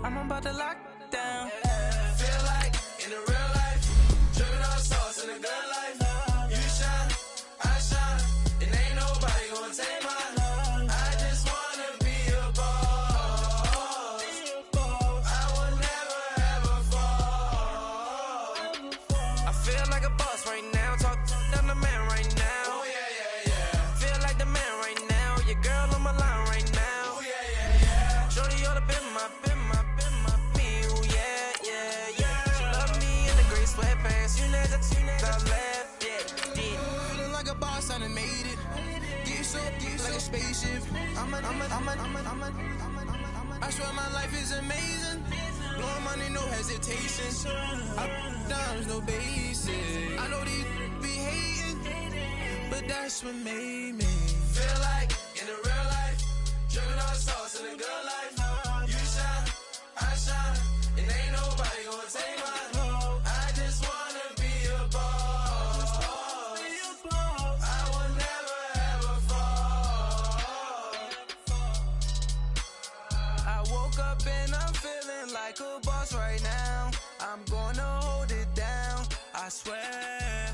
I'm about to lock down. Feel like in the real life, dripping all sauce in the good life. You shine, I shine, and ain't nobody gonna take mine. I just wanna be a boss. I will never ever fall. I feel like a boss right now. Talk to the man right now. Oh yeah. Feel like the man right now. Your girl on my line right now. Oh yeah. Shorty oughta been my me. Ooh yeah. She love me in the gray sweatpants. You never left. Yeah, did. Feeling like a boss, I done made it. Get so like a spaceship. I swear my life is amazing. Blowing money, no hesitation. Dimes, no basic. I know these be hating, but that's what made me feel like in the real life, dripping all sauce in the good life. You shine, I shine, and ain't nobody gonna take mine. I just wanna be a boss. I will never ever fall. I woke up and I'm feeling like a boss right now. I'm gonna hold it down, I swear.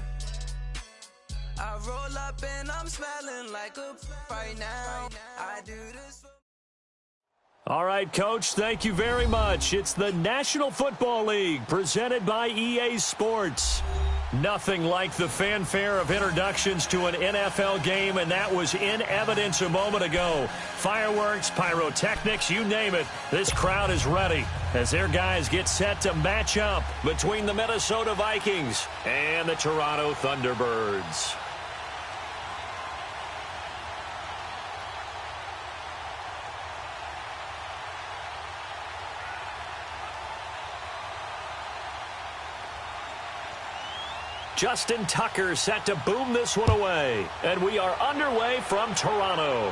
I roll up and I'm smelling like a right now. I do this for All right, Coach, thank you very much. It's the National Football League presented by EA Sports. Nothing like the fanfare of introductions to an NFL game, and that was in evidence a moment ago. Fireworks, pyrotechnics, you name it. This crowd is ready as their guys get set to match up between the Minnesota Vikings and the Toronto Thunderbirds. Justin Tucker set to boom this one away. And we are underway from Toronto.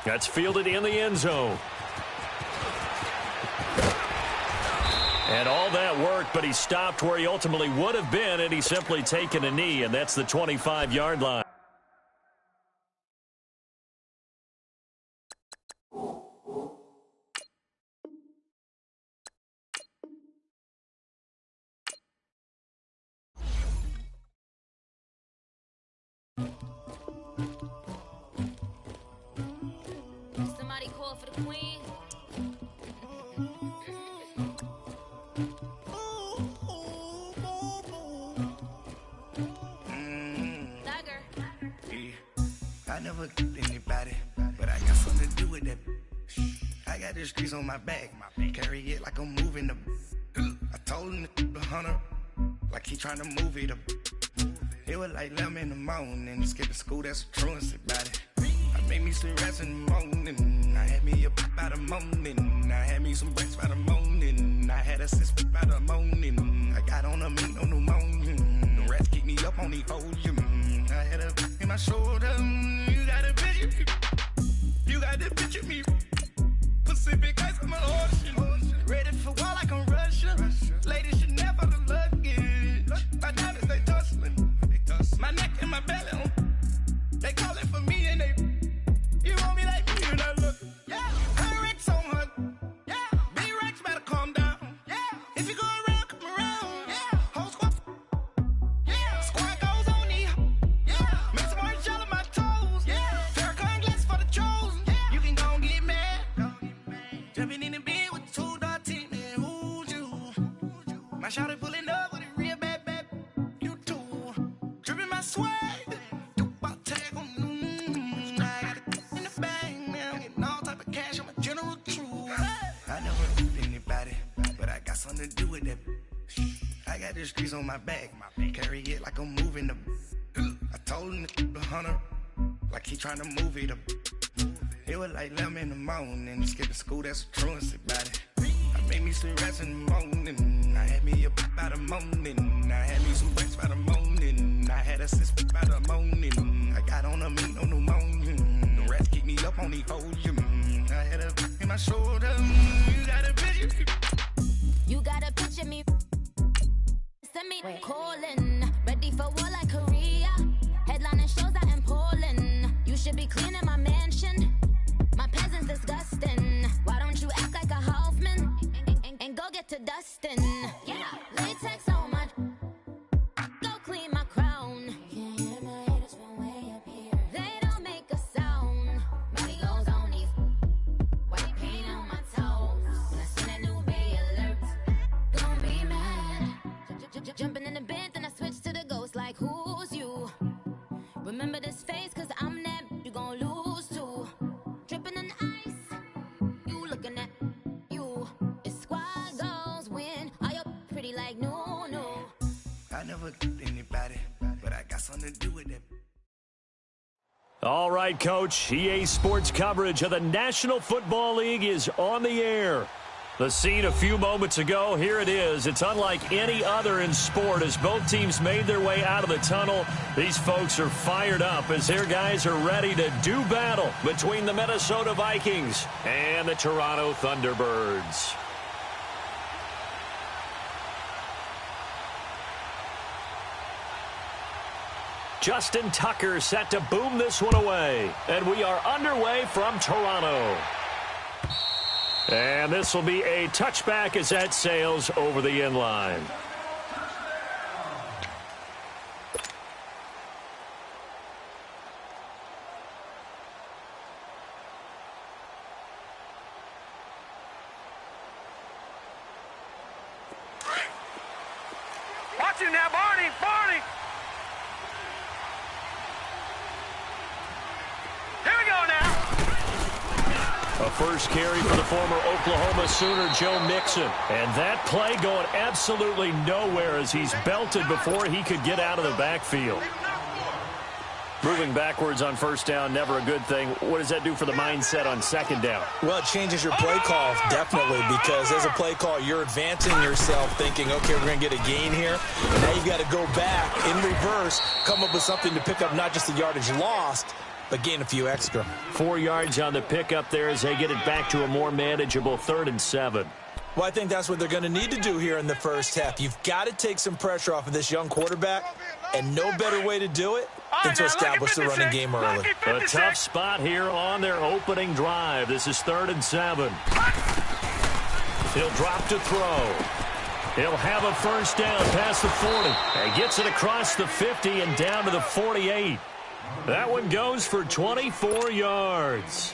That's fielded in the end zone. And all that worked, but he stopped where he ultimately would have been, and he's simply taken a knee, and that's the 25-yard line. Somebody call for the queen. Dagger. I never killed anybody, but I got something to do with that. I got the streets on my back, carry it like I'm moving the. I told him to hunter, like he trying to move it up. It was like 11 in the morning, skip to school, that's a truancy about it. I made me some rest in the morning, I had me up by the morning, I had me some breaks by the morning, I had a six by the morning, I got on a meat on the morning, the rats keep me up on the podium, I had a in my shoulder, you got a picture, you got the picture me, Pacific ice on my ocean, ready for war like I'm Russian, ladies should never the luggage, my diamonds they tussling, my neck and my belly on, they calling for me and they, you want me like me and I look, yeah, her Rex on her, yeah, big Rex better calm down, yeah, if you go around, come around, yeah, whole squad, yeah, squad goes on the, yeah, make some orange gel on my toes, yeah, Farrakhan glass for the chosen, yeah, you can go and get mad, jumping in the bed with 2 dark teeth, man, who's you, my shawty pulling up with a real bad, you too, dripping my swag, something to do with that. I got the streets on my back, carry it like I'm moving the. I told him to hunter, like he trying to move it up. It was like 11 in the morning, skip to school, that's a truancy about it. I made me some rest in the morning, I had me up by the morning, I had me some breaks by the morning, I had a six by the morning, I got on a meat on the morning, the rats keep me up on the podium, I had a in my shoulder, you got a picture. You gotta picture me. Send me calling. Ready for war like Korea. Headlining shows out in Poland. You should be cleaning my mansion. My peasants disgusting. Why don't you act like a Hoffman? back to dustin'. Yeah, latex on my. Go clean my crown. Can't hear my haters from way up here. They don't make a sound. Money goes on these. White paint on my toes. When I see that new bay alert, don't be mad. Jumping in the bed, then I switch to the ghost like who's you? Remember this face, cause I'm that you gon' lose to. Dripping in ice, you looking at you. It's squad goals win. Are you pretty like no? I never anybody, but I got something to do with that. All right, Coach. EA Sports coverage of the National Football League is on the air. The scene a few moments ago, here it is. It's unlike any other in sport as both teams made their way out of the tunnel. These folks are fired up as their guys are ready to do battle between the Minnesota Vikings and the Toronto Thunderbirds. Justin Tucker set to boom this one away. And we are underway from Toronto. And this will be a touchback as that sails over the end line. Watch him now, Barney! Here we go now! A first carry for the former Oklahoma Sooner, Joe Mixon. And that play going absolutely nowhere as he's belted before he could get out of the backfield. Moving backwards on first down, never a good thing. What does that do for the mindset on second down? Well, it changes your play call, definitely, because as a play call, you're advancing yourself thinking, okay, we're going to get a gain here. And now you've got to go back in reverse, come up with something to pick up not just the yardage lost, but gain a few extra. 4 yards on the pickup there as they get it back to a more manageable 3rd and 7. Well, I think that's what they're going to need to do here in the first half. You've got to take some pressure off of this young quarterback, and no better way to do it than to establish the running game early. A tough spot here on their opening drive. This is 3rd and 7. He'll drop to throw. He'll have a first down past the 40. And gets it across the 50 and down to the 48. That one goes for 24 yards.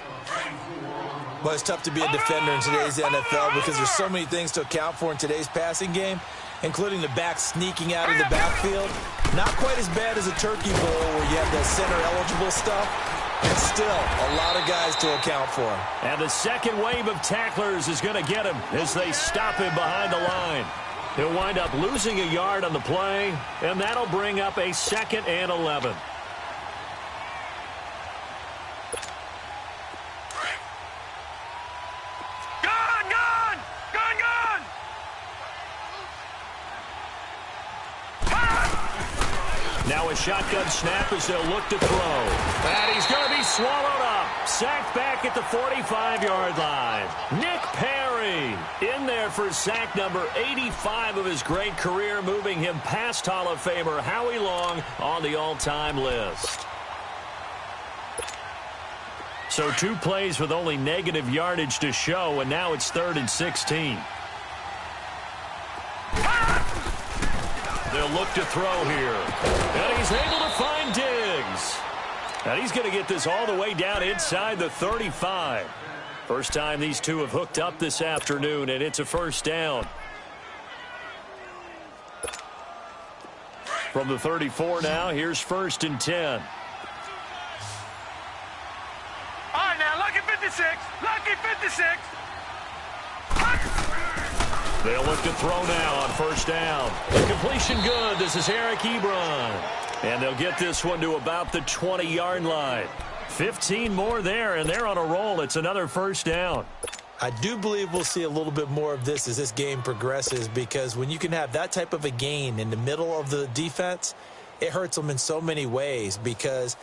Well, it's tough to be a defender in today's NFL because there's so many things to account for in today's passing game, including the back sneaking out of the backfield. Not quite as bad as a turkey bowl where you have that center-eligible stuff, and still a lot of guys to account for. And the second wave of tacklers is going to get him as they stop him behind the line. He'll wind up losing a yard on the play, and that'll bring up a 2nd and 11. Now a shotgun snap as they'll look to throw. And he's going to be swallowed up. Sacked back at the 45-yard line. Nick Perry in there for sack number 85 of his great career, moving him past Hall of Famer Howie Long on the all-time list. So 2 plays with only negative yardage to show, and now it's 3rd and 16. They'll look to throw here. And he's able to find Diggs. And he's going to get this all the way down inside the 35. First time these two have hooked up this afternoon, and it's a first down. From the 34 now, here's 1st and 10. All right, now, lucky 56. Lucky 56. They'll look to throw now on first down. The completion good. This is Eric Ebron. And they'll get this one to about the 20-yard line. 15 more there, and they're on a roll. It's another first down. I do believe we'll see a little bit more of this as this game progresses, because when you can have that type of a gain in the middle of the defense, it hurts them in so many ways, because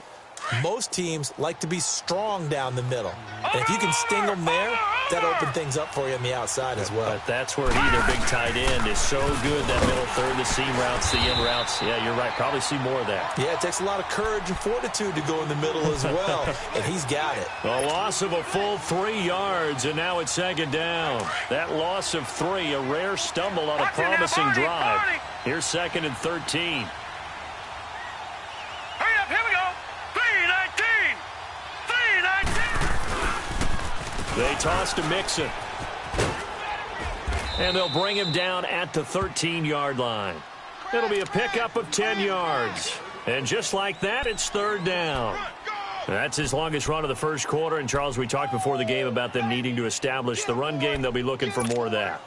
most teams like to be strong down the middle. And if you can sting them there, that opened things up for you on the outside as well. But that's where their big tight end, is so good, that middle third, the seam routes, the in routes. Yeah, you're right. Probably see more of that. Yeah, it takes a lot of courage and fortitude to go in the middle as well, and he's got it. A loss of a full 3 yards, and now it's second down. That loss of 3, a rare stumble on a promising drive. Here's 2nd and 13. Hurry up, here we go. 3-19. 3-19. They toss to Mixon. And they'll bring him down at the 13-yard line. It'll be a pickup of 10 yards. And just like that, it's 3rd down. That's his longest run of the first quarter. And, Charles, we talked before the game about them needing to establish the run game. They'll be looking for more of that.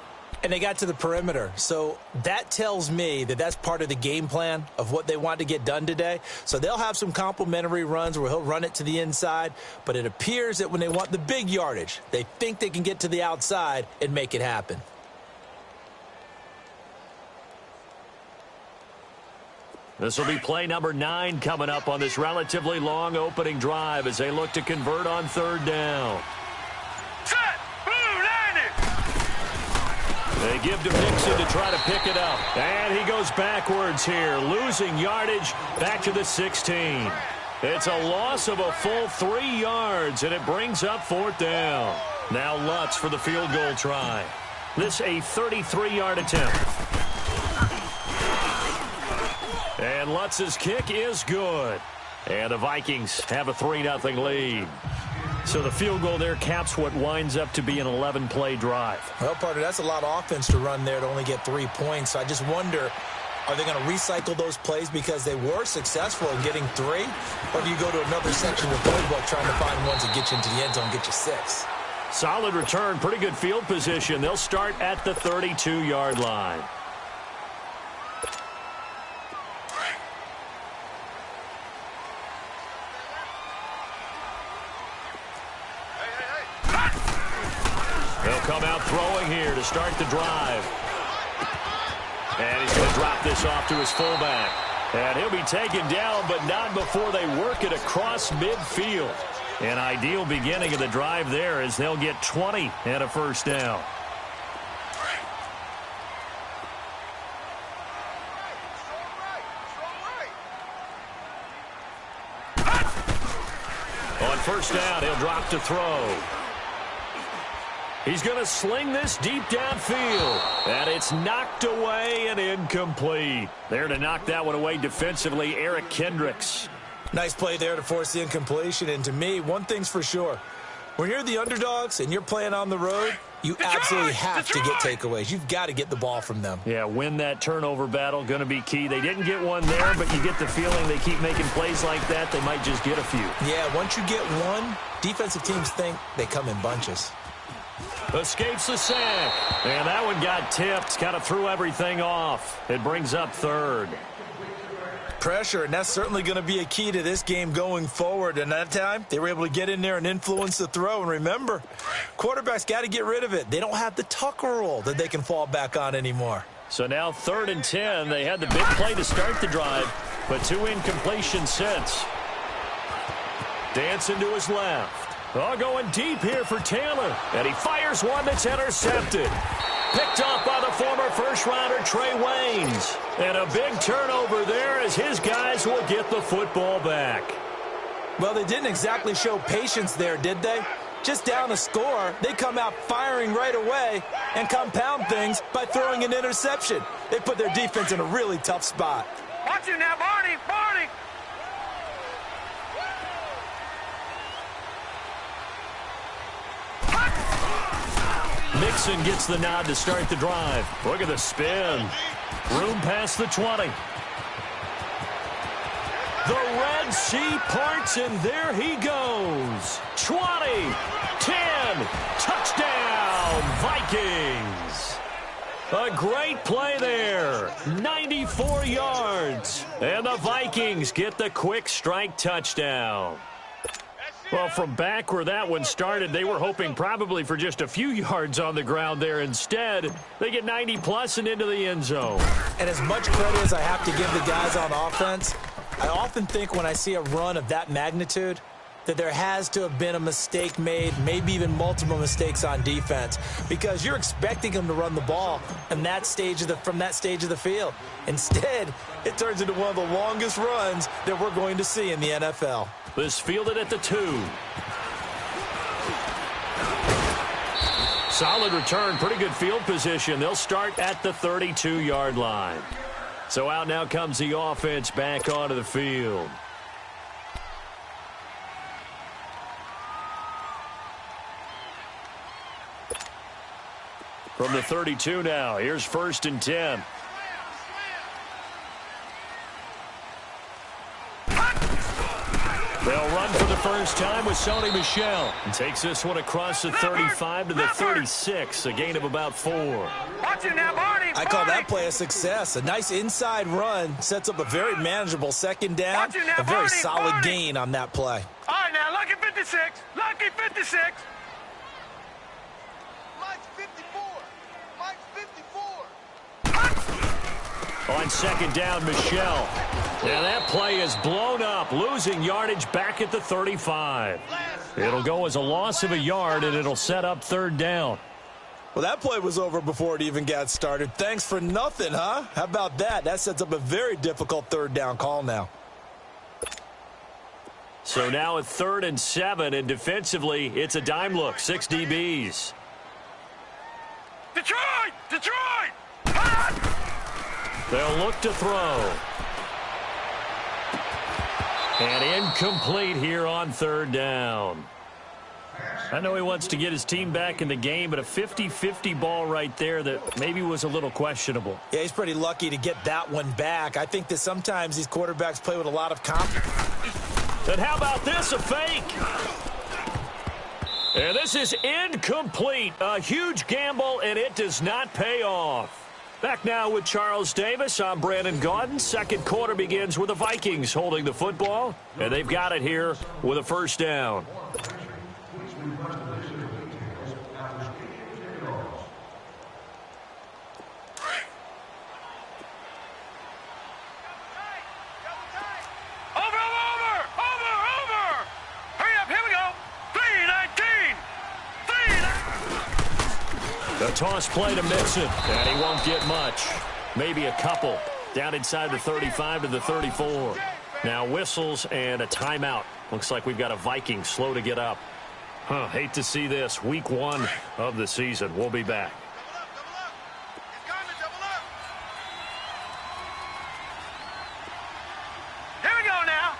And they got to the perimeter. So that tells me that that's part of the game plan of what they want to get done today. So they'll have some complementary runs where he'll run it to the inside. But it appears that when they want the big yardage, they think they can get to the outside and make it happen. This will be play number 9 coming up on this relatively long opening drive as they look to convert on 3rd down. Set. Blue 90. They give to Mixon to try to pick it up. And he goes backwards here, losing yardage back to the 16. It's a loss of a full 3 yards, and it brings up 4th down. Now Lutz for the field goal try. This a 33-yard attempt. And Lutz's kick is good. And the Vikings have a 3-0 lead. So the field goal there caps what winds up to be an 11-play drive. Well, partner, that's a lot of offense to run there to only get 3 points. So I just wonder, are they going to recycle those plays because they were successful in getting 3? Or do you go to another section of the playbook trying to find ones that get you into the end zone and get you 6? Solid return, pretty good field position. They'll start at the 32-yard line. They'll come out throwing here to start the drive. And he's going to drop this off to his fullback. And he'll be taken down, but not before they work it across midfield. An ideal beginning of the drive there as they'll get 20 and a 1st down. On 1st down, he'll drop to throw. He's going to sling this deep downfield. And it's knocked away and incomplete. There to knock that one away defensively, Eric Kendricks. Nice play there to force the incompletion. And to me, one thing's for sure. When you're the underdogs and you're playing on the road, you absolutely have to get takeaways. You've got to get the ball from them. Yeah, win that turnover battle, going to be key. They didn't get one there, but you get the feeling they keep making plays like that, they might just get a few. Yeah, once you get one, defensive teams think they come in bunches. Escapes the sack. And that one got tipped. Kind of threw everything off. It brings up 3rd. Pressure, and that's certainly going to be a key to this game going forward. And that time, they were able to get in there and influence the throw. And remember, quarterbacks got to get rid of it. They don't have the Tucker rule that they can fall back on anymore. So now 3rd and 10. They had the big play to start the drive, but 2 incompletions since. Dancing to his left. Oh, going deep here for Taylor. And he fires one that's intercepted. Picked off by the former first-rounder Trey Waynes. And a big turnover there as his guys will get the football back. Well, they didn't exactly show patience there, did they? Just down a score, they come out firing right away and compound things by throwing an interception. They put their defense in a really tough spot. Watch him now, Barney. Barney. Mixon gets the nod to start the drive. Look at the spin. Room past the 20. The Red Sea parts, and there he goes. 20, 10, touchdown, Vikings. A great play there. 94 yards. And the Vikings get the quick strike touchdown. Well, from back where that one started, they were hoping probably for just a few yards on the ground there. Instead, they get 90-plus and into the end zone. And as much credit as I have to give the guys on offense, I often think when I see a run of that magnitude, that there has to have been a mistake made, maybe even multiple mistakes on defense, because you're expecting them to run the ball from that stage of the field. Instead, it turns into one of the longest runs that we're going to see in the NFL. This fielded at the 2. Solid return, pretty good field position. They'll start at the 32-yard line. So out now comes the offense back onto the field. From the 32 now, here's 1st and 10. They'll run for the first time with Sony Michel. And takes this one across the 35 to the 36, a gain of about 4. Watch it now, Barney. I call that play a success. A nice inside run sets up a very manageable second down. A very solid gain on that play. All right, now, lucky 56. Lucky 56. Mike's 54. Mike's 54. On second down, Michel. Yeah, that play is blown up, losing yardage back at the 35. It'll go as a loss of a yard, and it'll set up 3rd down. Well, that play was over before it even got started. Thanks for nothing, huh? How about that? That sets up a very difficult 3rd down call now. So now at 3rd and 7, and defensively, it's a dime look, 6 DBs. Detroit! Detroit! Ah! They'll look to throw. And incomplete here on 3rd down. I know he wants to get his team back in the game, but a 50-50 ball right there that maybe was a little questionable. Yeah, he's pretty lucky to get that one back. I think that sometimes these quarterbacks play with a lot of confidence. And how about this, a fake? And this is incomplete. A huge gamble, and it does not pay off. Back now with Charles Davis. I'm Brandon Gaudin. Second quarter begins with the Vikings holding the football, and they've got it here with a 1st down. A toss play to Mixon, and he won't get much. Maybe a couple. Down inside the 35 to the 34. Now whistles and a timeout. Looks like we've got a Viking slow to get up. Hate to see this. Week 1 of the season. We'll be back. Here we go now.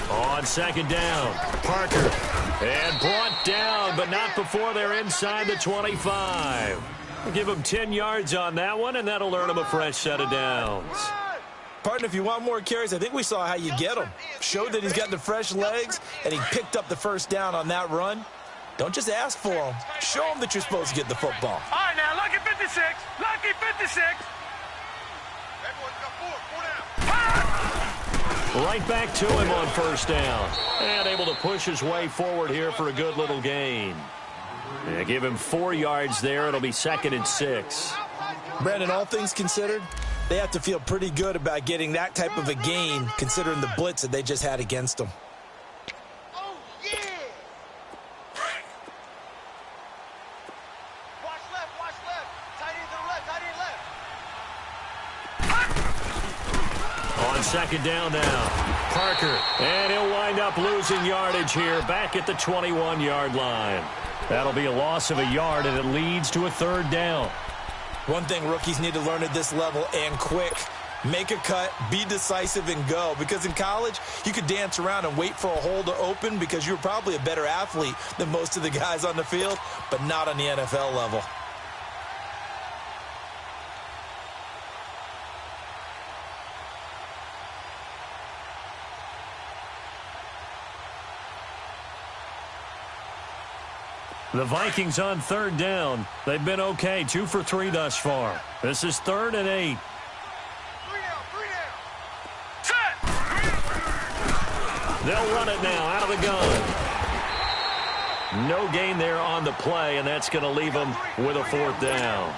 3-19. On second down, Parker. And brought down, but not before they're inside the 25. We'll give him 10 yards on that one, and that'll earn him a fresh set of downs. Partner, if you want more carries, I think we saw how you get him. Showed that he's got the fresh legs, and he picked up the 1st down on that run. Don't just ask for him. Show him that you're supposed to get the football. All right, now, lucky 56. Lucky 56. Right back to him on 1st down. And able to push his way forward here for a good little gain. Yeah, give him 4 yards there. It'll be 2nd and 6. Brandon, all things considered, they have to feel pretty good about getting that type of a gain, considering the blitz that they just had against them. Oh, yeah! Watch left, watch left. Tight end to the left, tight end left. On second down now, Parker. And he'll wind up losing yardage here back at the 21-yard line. That'll be a loss of a yard, and it leads to a 3rd down. One thing rookies need to learn at this level, and quick, make a cut, be decisive, and go. Because in college, you could dance around and wait for a hole to open because you're probably a better athlete than most of the guys on the field, but not on the NFL level. The Vikings on 3rd down. They've been okay, 2 for 3 thus far. This is 3rd and 8. 3 down. Set. They'll run it now out of the gun. No gain there on the play, and that's going to leave them with a 4th down.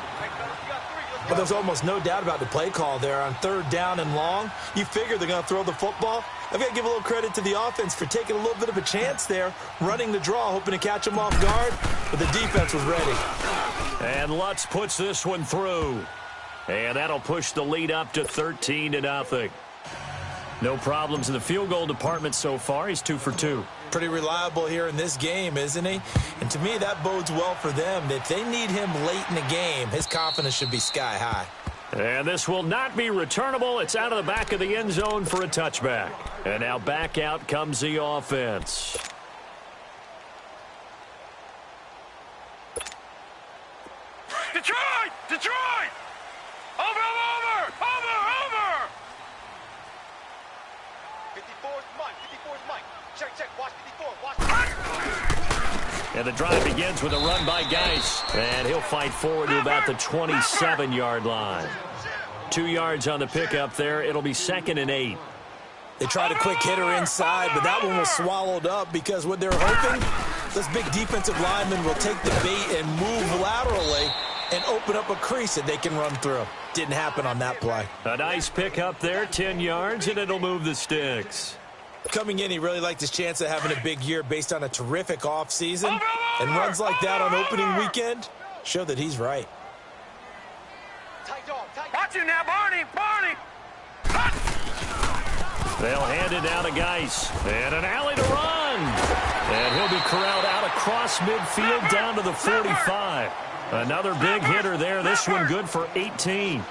Well, there's almost no doubt about the play call there on 3rd down and long. You figure they're going to throw the football. I've got to give a little credit to the offense for taking a little bit of a chance there, running the draw, hoping to catch them off guard, but the defense was ready. And Lutz puts this one through. And that'll push the lead up to 13-0. No problems in the field goal department so far. He's 2 for 2. Pretty reliable here in this game, isn't he? And to me, that bodes well for them. If they need him late in the game, his confidence should be sky high. And this will not be returnable. It's out of the back of the end zone for a touchback. And now back out comes the offense. Detroit! Detroit! Over! 54's Mike. Check. Watch 54. Watch. And the drive begins with a run by Geis. And he'll fight forward to about the 27-yard line. 2 yards on the pickup there. It'll be 2nd and 8. They tried a quick hitter inside, but that one was swallowed up because what they're hoping, this big defensive lineman will take the bait and move laterally and open up a crease that they can run through. Didn't happen on that play. A nice pickup there, 10 yards, and it'll move the sticks. Coming in, he really liked his chance of having a big year based on a terrific offseason. And runs like that on opening weekend show that he's right. Watch him now, Barney! They'll hand it down to Geis. And an alley to run. And he'll be corralled out across midfield down to the 45. Another big hitter there. This one good for 18.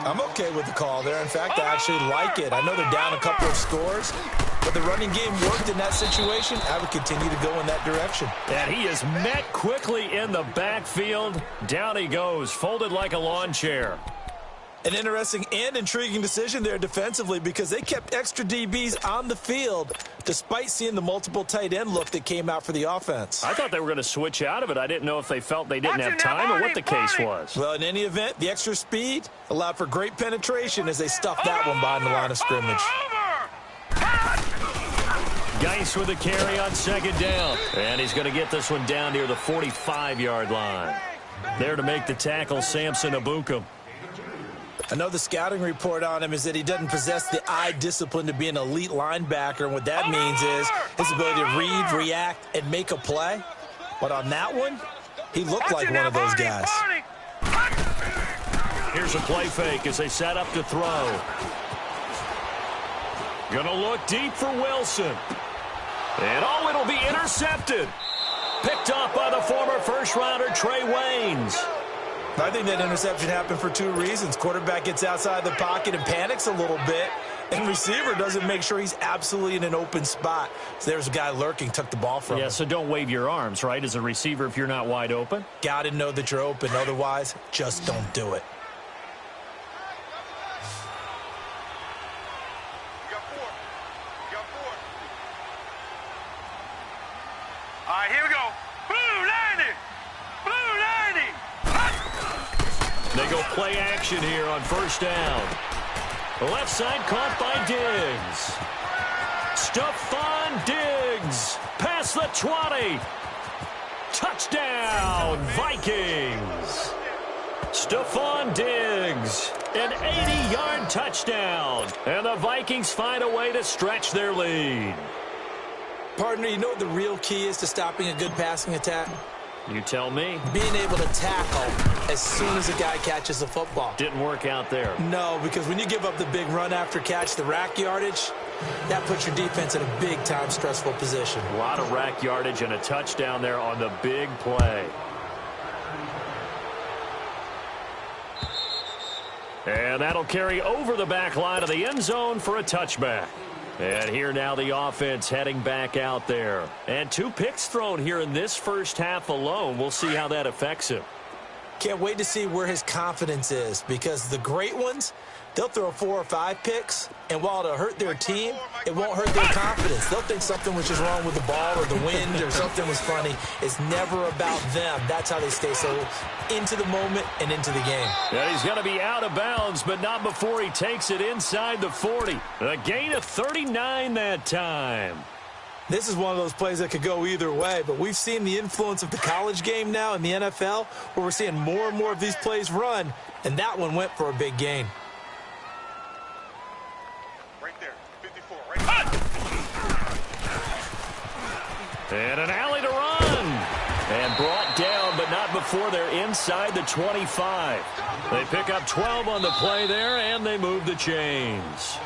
I'm okay with the call there. In fact, I actually like it. I know they're down a couple of scores, but the running game worked in that situation. I would continue to go in that direction. And he is met quickly in the backfield. Down he goes, folded like a lawn chair. An interesting and intriguing decision there defensively because they kept extra DBs on the field despite seeing the multiple tight end look that came out for the offense. I thought they were going to switch out of it. I didn't know if they felt they didn't have time or what the case was. Well, in any event, the extra speed allowed for great penetration as they stuffed that one behind the line of scrimmage. Geis with a carry on 2nd down. And he's going to get this one down near the 45-yard line. There to make the tackle, Samson Abukum. I know the scouting report on him is that he doesn't possess the eye discipline to be an elite linebacker, and what that means is his ability to read, react, and make a play. But on that one, he looked like one of those guys. Here's a play fake as they set up to throw. Gonna look deep for Wilson. And it'll be intercepted. Picked off by the former first-rounder Trey Waynes. I think that interception happened for 2 reasons. Quarterback gets outside the pocket and panics a little bit, and receiver doesn't make sure he's absolutely in an open spot. So there's a guy lurking, took the ball from him. Yeah, so don't wave your arms, right, as a receiver if you're not wide open? Got to know that you're open. Otherwise, just don't do it. All right, here we go. Blue 90! Blue 90! They go play action here on 1st down. Left side caught by Diggs. Stephon Diggs past the 20. Touchdown, Vikings. Stephon Diggs, an 80-yard touchdown. And the Vikings find a way to stretch their lead. Partner, you know what the real key is to stopping a good passing attack? You tell me. Being able to tackle as soon as a guy catches the football. Didn't work out there. No, because when you give up the big run after catch, the rack yardage, that puts your defense in a big-time stressful position. A lot of rack yardage and a touchdown there on the big play. And that'll carry over the back line of the end zone for a touchback. And here now the offense heading back out there. And 2 picks thrown here in this first half alone. We'll see how that affects him. Can't wait to see where his confidence is because the great ones, they'll throw 4 or 5 picks, and while it'll hurt their team, it won't hurt their confidence. They'll think something was just wrong with the ball or the wind or something was funny. It's never about them. That's how they stay so into the moment and into the game. Yeah, he's going to be out of bounds, but not before he takes it inside the 40. A gain of 39 that time. This is one of those plays that could go either way, but we've seen the influence of the college game now in the NFL, where we're seeing more and more of these plays run, and that one went for a big gain. Right there, 54, right there. And an alley to run. And brought down, but not before they're inside the 25. They pick up 12 on the play there, and they move the chains.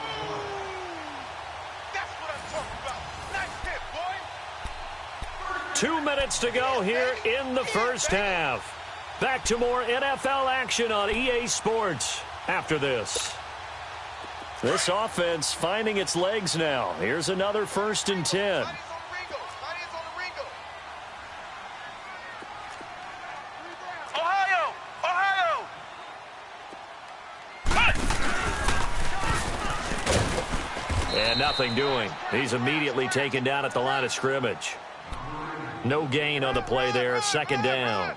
2 minutes to go here in the first half. Back to more NFL action on EA Sports after this. This offense finding its legs now. Here's another 1st and 10. And nothing doing. He's immediately taken down at the line of scrimmage. No gain on the play there. 2nd down.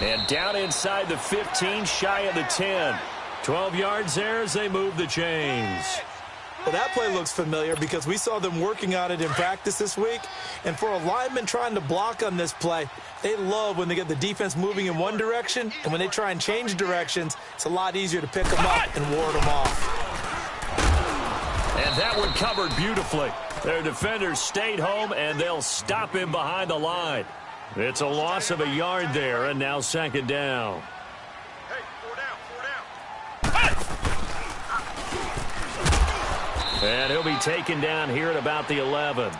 And down inside the 15, shy of the 10. 12 yards there as they move the chains. Well, that play looks familiar because we saw them working on it in practice this week. And for a lineman trying to block on this play, they love when they get the defense moving in one direction. And when they try and change directions, it's a lot easier to pick them up and ward them off. And that one covered beautifully. Their defenders stayed home, and they'll stop him behind the line. It's a loss of a yard there, and now 2nd down. Hey, 4 down, 4 down. And he'll be taken down here at about the 11.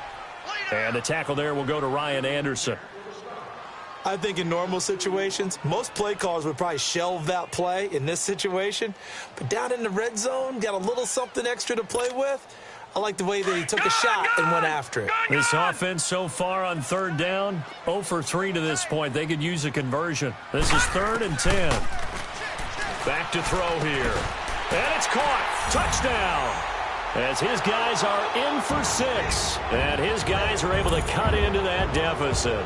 And the tackle there will go to Ryan Anderson. I think in normal situations, most play callers would probably shelve that play in this situation. But down in the red zone, got a little something extra to play with. I like the way that he took a shot and went after it. This offense so far on 3rd down, 0 for 3 to this point. They could use a conversion. This is 3rd and 10. Back to throw here. And it's caught. Touchdown. As his guys are in for 6. And his guys are able to cut into that deficit.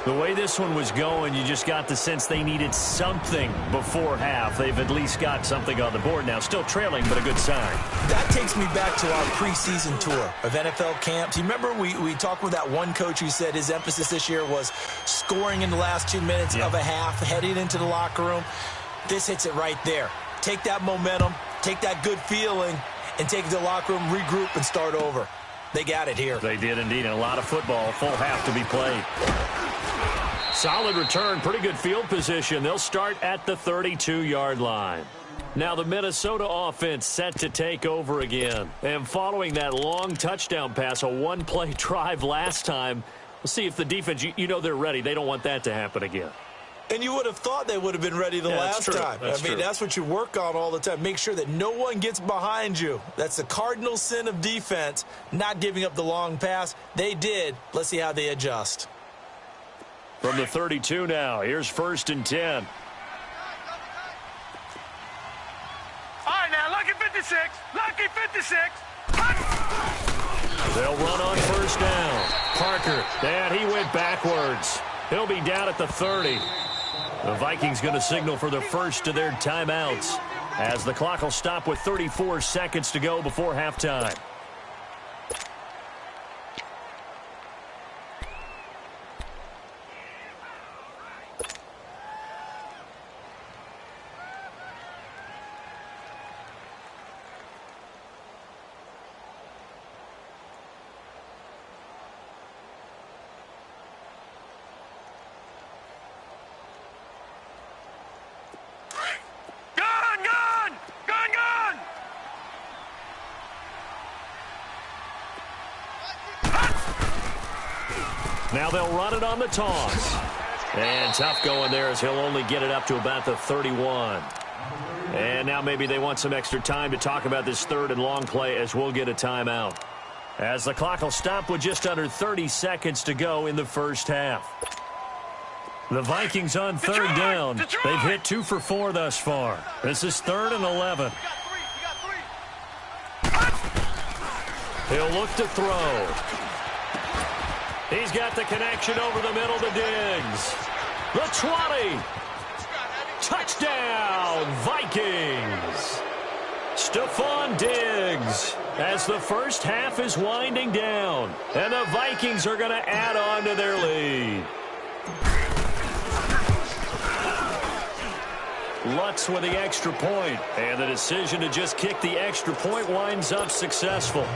The way this one was going, you just got the sense they needed something before half. They've at least got something on the board now. Still trailing, but a good sign. That takes me back to our preseason tour of NFL camps. You remember we talked with that one coach who said his emphasis this year was scoring in the last 2 minutes of a half, heading into the locker room. This hits it right there. Take that momentum, take that good feeling, and take it to the locker room, regroup, and start over. They got it here. They did indeed. And a lot of football, full half to be played. Solid return, pretty good field position. They'll start at the 32-yard line. Now the Minnesota offense set to take over again. And following that long touchdown pass, a one-play drive last time, we'll see if the defense, you know they're ready. They don't want that to happen again. And you would have thought they would have been ready the last time. That's what you work on all the time. Make sure that no one gets behind you. That's the cardinal sin of defense, not giving up the long pass. They did. Let's see how they adjust. From the 32 now, here's 1st and 10. All right, now, lucky 56. Lucky 56. They'll run on 1st down. Parker, and he went backwards. He'll be down at the 30. The Vikings going to signal for the first of their timeouts as the clock will stop with 34 seconds to go before halftime. Now they'll run it on the toss. And tough going there as he'll only get it up to about the 31. And now maybe they want some extra time to talk about this 3rd and long play as we'll get a timeout. As the clock will stop with just under 30 seconds to go in the first half. The Vikings on third down. They've hit 2 for 4 thus far. This is 3rd and 11. He'll look to throw. He's got the connection over the middle to Diggs. The 20. Touchdown, Vikings. Stephon Diggs as the first half is winding down. And the Vikings are going to add on to their lead. Lutz with the extra point, and the decision to just kick the extra point winds up successful.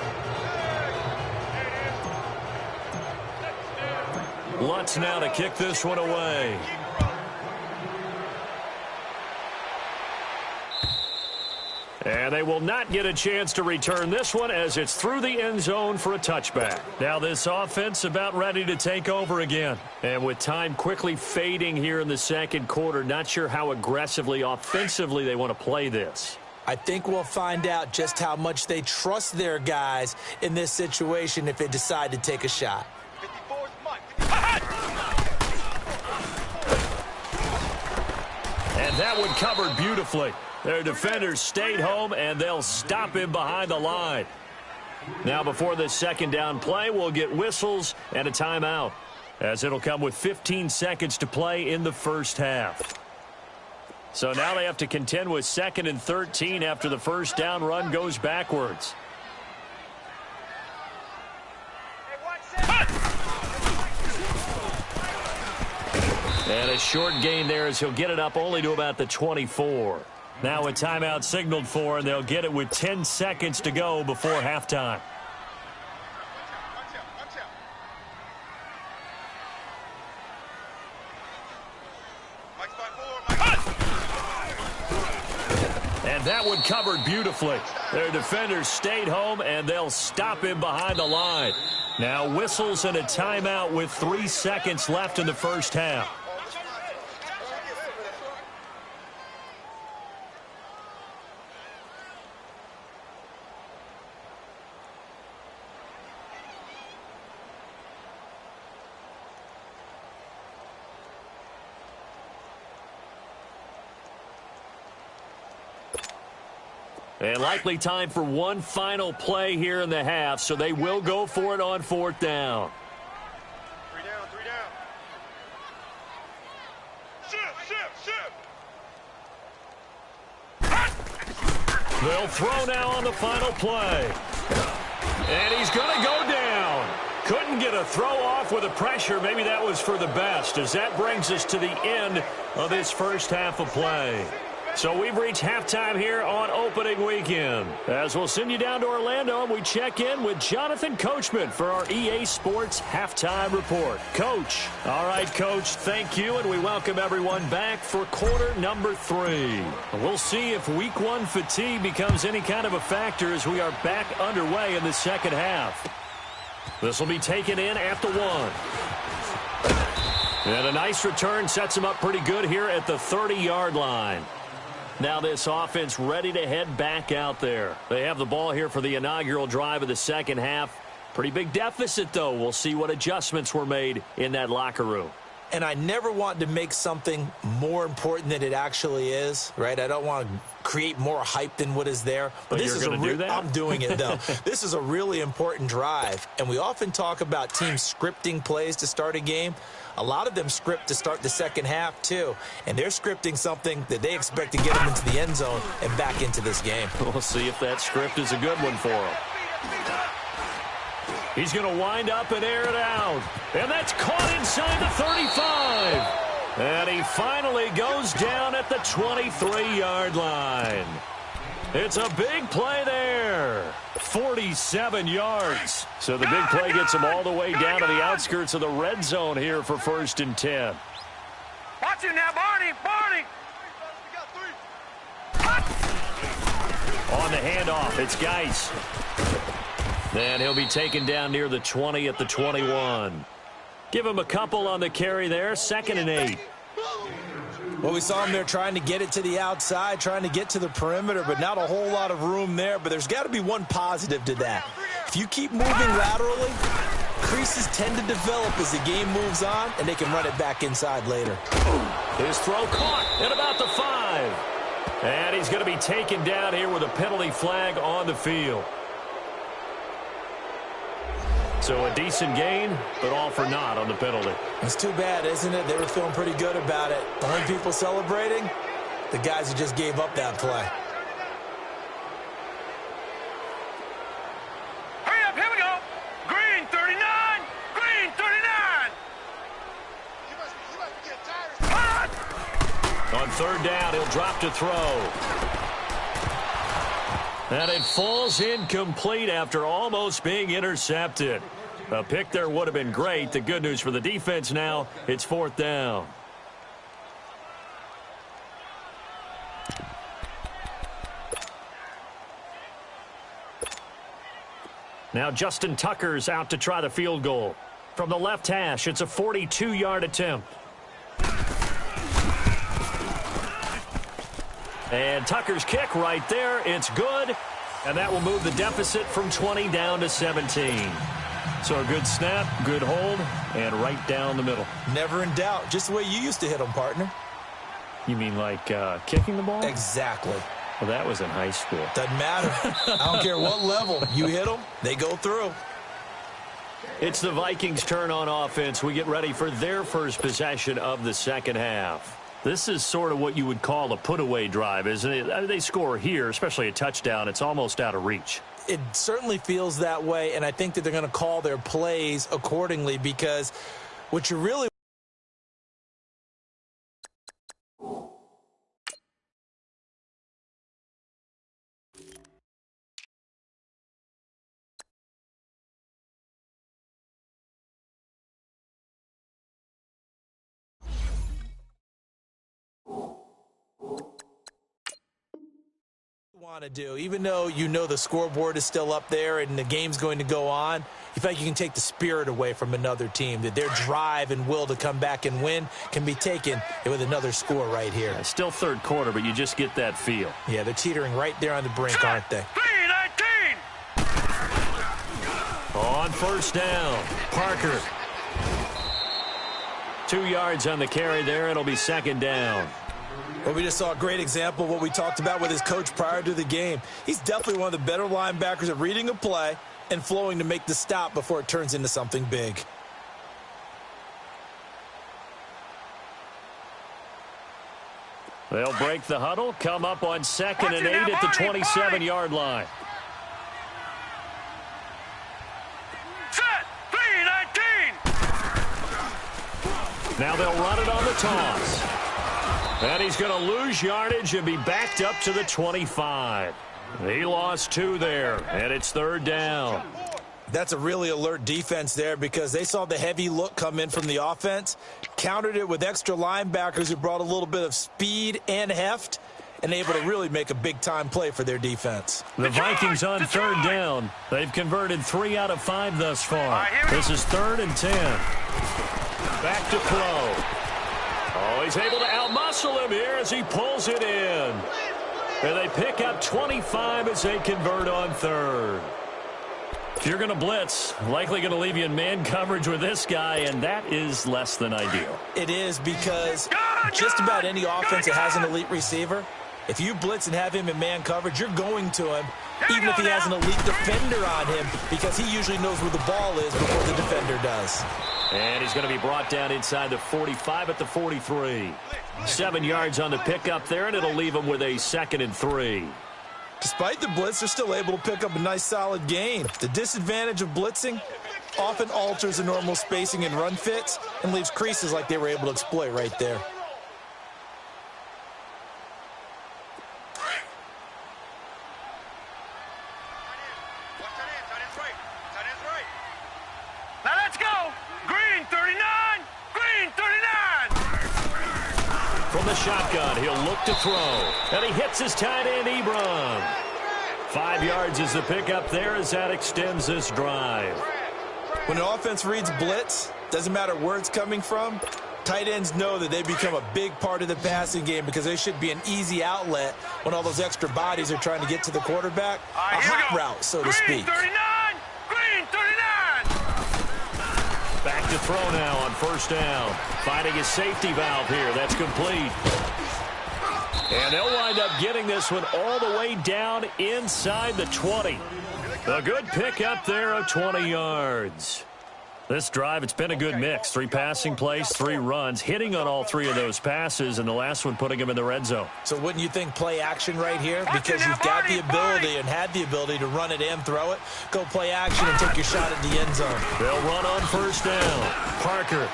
Lutz now to kick this one away. And they will not get a chance to return this one as it's through the end zone for a touchback. Now this offense about ready to take over again. And with time quickly fading here in the second quarter, not sure how aggressively, offensively they want to play this. I think we'll find out just how much they trust their guys in this situation if they decide to take a shot. And that one covered beautifully. Their defenders stayed home, and they'll stop him behind the line. Now, before this second down play, we'll get whistles and a timeout, as it'll come with 15 seconds to play in the first half. So now they have to contend with 2nd and 13 after the first down run goes backwards. And a short gain there as he'll get it up only to about the 24. Now a timeout signaled for, and they'll get it with 10 seconds to go before halftime. And that one covered beautifully. Their defenders stayed home, and they'll stop him behind the line. Now whistles and a timeout with 3 seconds left in the first half. And likely time for one final play here in the half, so they will go for it on 4th down. 3 down, 3 down. Shift. They'll throw now on the final play. And he's going to go down. Couldn't get a throw off with the pressure. Maybe that was for the best, as that brings us to the end of this first half of play. So we've reached halftime here on opening weekend. As we'll send you down to Orlando, and we check in with Jonathan Coachman for our EA Sports Halftime Report. Coach. All right, Coach, thank you, and we welcome everyone back for quarter number 3. We'll see if week 1 fatigue becomes any kind of a factor as we are back underway in the second half. This will be taken in at the 1. And a nice return sets him up pretty good here at the 30-yard line. Now this offense ready to head back out there. They have the ball here for the inaugural drive of the second half. Pretty big deficit, though. We'll see what adjustments were made in that locker room. And I never want to make something more important than it actually is, right? I don't want to create more hype than what is there. But this is I'm doing it, though. This is a really important drive. And we often talk about teams scripting plays to start a game. A lot of them script to start the second half, too. And they're scripting something that they expect to get them into the end zone and back into this game. We'll see if that script is a good one for them. He's going to wind up and air it out. And that's caught inside the 35. And he finally goes down at the 23-yard line. It's a big play there. 47 yards. So the big play gets him all the way down to the outskirts of the red zone here for 1st and 10. Watch it now, Barney. Barney. On the handoff, it's Geis. And he'll be taken down near the 20 at the 21. Give him a couple on the carry there. 2nd and 8. Well, we saw him there trying to get it to the outside, trying to get to the perimeter, but not a whole lot of room there. But there's got to be one positive to that. If you keep moving laterally, creases tend to develop as the game moves on, and they can run it back inside later. His throw caught at about the 5. And he's going to be taken down here with a penalty flag on the field. So a decent gain, but all for naught on the penalty. It's too bad, isn't it? They were feeling pretty good about it. The only people celebrating, the guys who just gave up that play. Hurry up, here we go. Green 39, green 39. On third down, he'll drop to throw. And it falls incomplete after almost being intercepted. A pick there would have been great. The good news for the defense now, it's fourth down. Now Justin Tucker's out to try the field goal. From the left hash, it's a 42-yard attempt. And Tucker's kick right there, it's good. And that will move the deficit from 20 down to 17. So a good snap, good hold, and right down the middle. Never in doubt. Just the way you used to hit them, partner. You mean like kicking the ball? Exactly. Well, that was in high school. Doesn't matter. I don't care what level. You hit them, they go through. It's the Vikings' turn on offense. We get ready for their first possession of the second half. This is sort of what you would call a put-away drive, isn't it? They score here, especially a touchdown. It's almost out of reach. It certainly feels that way, and I think that they're going to call their plays accordingly because what you really want to do, even though you know the scoreboard is still up there and the game's going to go on, you feel like you can take the spirit away from another team, that their drive and will to come back and win can be taken with another score right here. Yeah, still third quarter, but you just get that feel. Yeah, they're teetering right there on the brink, aren't they? 3-19. On first down, Parker. 2 yards on the carry there. It'll be second down. Well, we just saw a great example of what we talked about with his coach prior to the game. He's definitely one of the better linebackers at reading a play and flowing to make the stop before it turns into something big. They'll break the huddle, come up on 2nd and 8 at the 27-yard line. Set, 3-19. Now they'll run it on the toss. And he's going to lose yardage and be backed up to the 25. He lost 2 there, and it's third down. That's a really alert defense there because they saw the heavy look come in from the offense, countered it with extra linebackers who brought a little bit of speed and heft, and able to really make a big-time play for their defense. The Vikings on third down. They've converted 3 out of 5 thus far. This is 3rd and 10. Back to throw. Oh, he's able to outmuscle him here as he pulls it in. And they pick up 25 as they convert on 3rd. If you're going to blitz, likely going to leave you in man coverage with this guy, and that is less than ideal. It is because just about any offense that has an elite receiver, if you blitz and have him in man coverage, you're going to him, even if he has an elite defender on him, because he usually knows where the ball is before the defender does. And he's going to be brought down inside the 45 at the 43. 7 yards on the pickup there, and it'll leave him with a 2nd and 3. Despite the blitz, they're still able to pick up a nice solid gain. The disadvantage of blitzing often alters the normal spacing and run fits and leaves creases like they were able to exploit right there. Now let's go. Green 39, green 39. From the shotgun, he'll look to throw. And he hits his tight end, Ebron. 5 yards is the pickup there as that extends this drive. When an offense reads blitz, doesn't matter where it's coming from, tight ends know that they become a big part of the passing game because they should be an easy outlet when all those extra bodies are trying to get to the quarterback. A hot route, so to speak. Green 39, green 39. throw now on first down. Finding his safety valve here. That's complete. And they'll wind up getting this one all the way down inside the 20. A good pick up there of 20 yards. This drive, it's been a good mix. 3 passing plays, 3 runs, hitting on all 3 of those passes, and the last one putting him in the red zone. So wouldn't you think play action right here? Because you've got the ability and had the ability to run it and throw it. Go play action and take your shot at the end zone. They'll run on first down. Parker.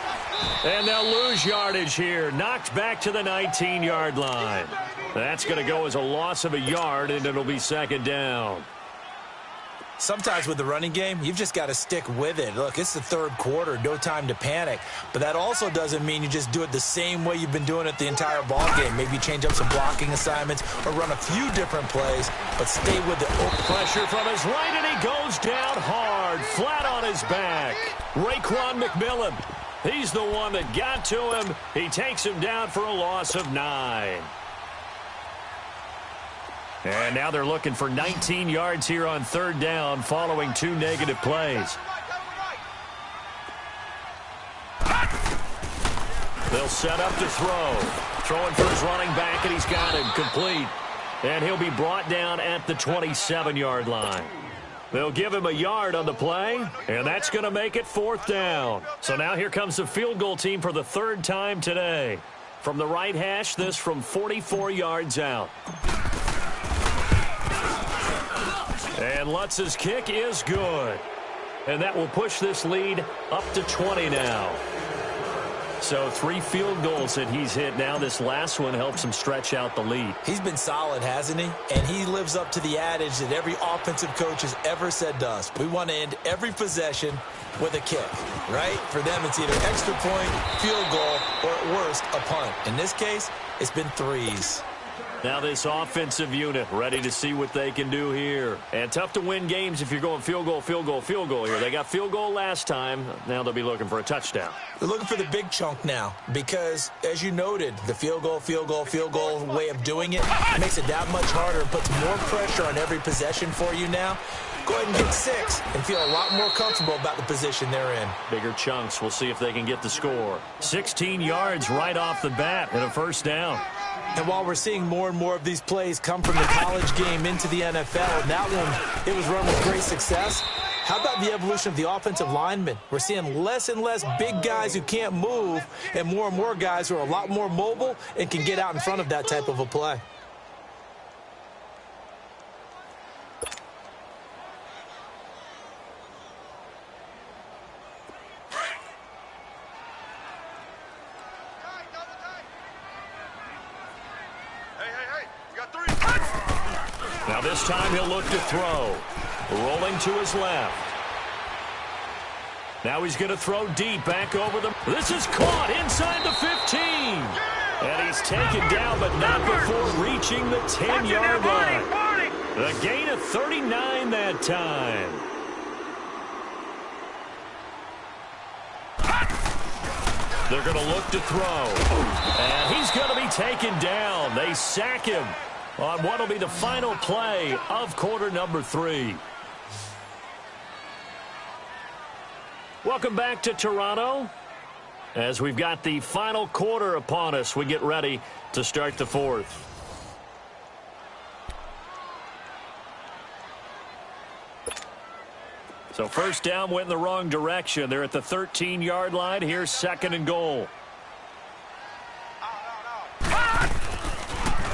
And they'll lose yardage here. Knocked back to the 19-yard line. That's going to go as a loss of a yard, and it'll be second down. Sometimes with the running game, you've just got to stick with it. Look, it's the third quarter, no time to panic. But that also doesn't mean you just do it the same way you've been doing it the entire ball game. Maybe change up some blocking assignments or run a few different plays, but stay with it. Pressure from his right, and he goes down hard, flat on his back. Raekwon McMillan, he's the one that got to him. He takes him down for a loss of 9. And now they're looking for 19 yards here on third down following 2 negative plays. They'll set up to throw. Throwing for his running back, and he's got him complete. And he'll be brought down at the 27-yard line. They'll give him a yard on the play, and that's going to make it fourth down. So now here comes the field goal team for the 3rd time today. From the right hash, this from 44 yards out. And Lutz's kick is good. And that will push this lead up to 20 now. So 3 field goals that he's hit now. This last one helps him stretch out the lead. He's been solid, hasn't he? And he lives up to the adage that every offensive coach has ever said to us. We want to end every possession with a kick, right? For them, it's either extra point, field goal, or at worst, a punt. In this case, it's been 3s. Now this offensive unit ready to see what they can do here. And tough to win games if you're going field goal, field goal, field goal here. They got field goal last time. Now they'll be looking for a touchdown. They're looking for the big chunk now because, as you noted, the field goal, field goal, field goal way of doing it makes it that much harder and puts more pressure on every possession for you now. Go ahead and get 6 and feel a lot more comfortable about the position they're in. Bigger chunks. We'll see if they can get the score. 16 yards right off the bat and a first down. And while we're seeing more and more of these plays come from the college game into the NFL, and that one, it was run with great success. How about the evolution of the offensive linemen? We're seeing less and less big guys who can't move and more guys who are a lot more mobile and can get out in front of that type of a play. Now this time he'll look to throw. Rolling to his left. Now he's going to throw deep back over the... This is caught inside the 15. And he's taken down, but not before reaching the 10-yard line. A gain of 39 that time. They're going to look to throw. And he's going to be taken down. They sack him on what will be the final play of quarter number 3. Welcome back to Toronto. As we've got the final quarter upon us, we get ready to start the 4th. So first down went in the wrong direction. They're at the 13-yard line. Here's 2nd and goal.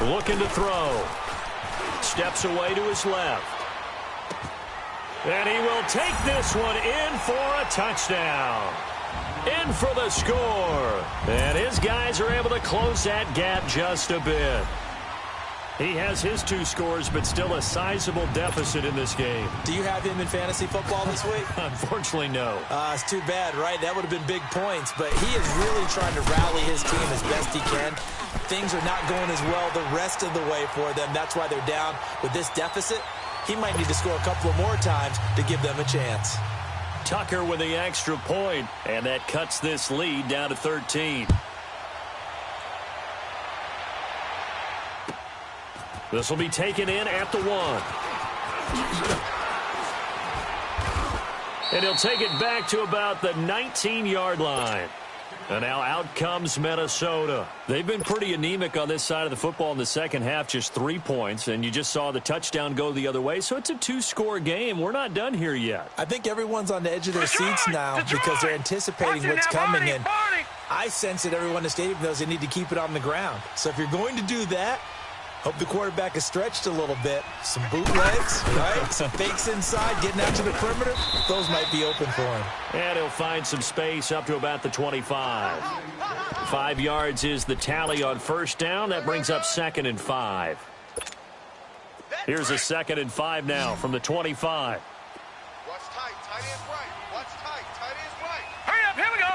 Looking to throw. Steps away to his left. And he will take this one in for a touchdown. In for the score. And his guys are able to close that gap just a bit. He has his 2 scores, but still a sizable deficit in this game. Do you have him in fantasy football this week? Unfortunately, no. It's too bad, right? That would have been big points, but he is really trying to rally his team as best he can. Things are not going as well the rest of the way for them. That's why they're down with this deficit. He might need to score a couple of more times to give them a chance. Tucker with the extra point, and that cuts this lead down to 13. This will be taken in at the 1. And he'll take it back to about the 19-yard line. And now out comes Minnesota. They've been pretty anemic on this side of the football in the second half, just 3 points. And you just saw the touchdown go the other way. So it's a 2-score game. We're not done here yet. I think everyone's on the edge of their seats now because they're anticipating what's coming. And I sense that everyone in the stadium knows they need to keep it on the ground. So if you're going to do that, hope the quarterback is stretched a little bit. Some bootlegs, right? Some fakes inside, getting out to the perimeter. Those might be open for him. And he'll find some space up to about the 25. 5 yards is the tally on first down. That brings up 2nd and 5. Here's a 2nd and 5 now from the 25. Watch tight. Tight end's right. Watch tight. Tight end's right. Hurry up. Here we go.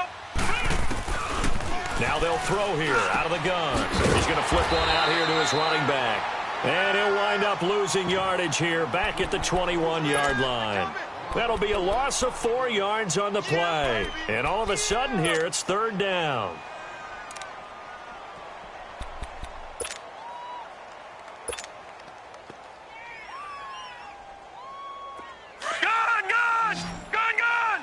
Now they'll throw here out of the gun. He's going to flip one out here to his running back. And he'll wind up losing yardage here back at the 21-yard line. That'll be a loss of 4 yards on the play. And all of a sudden here, it's 3rd down. Gun, gun! Gun, gun!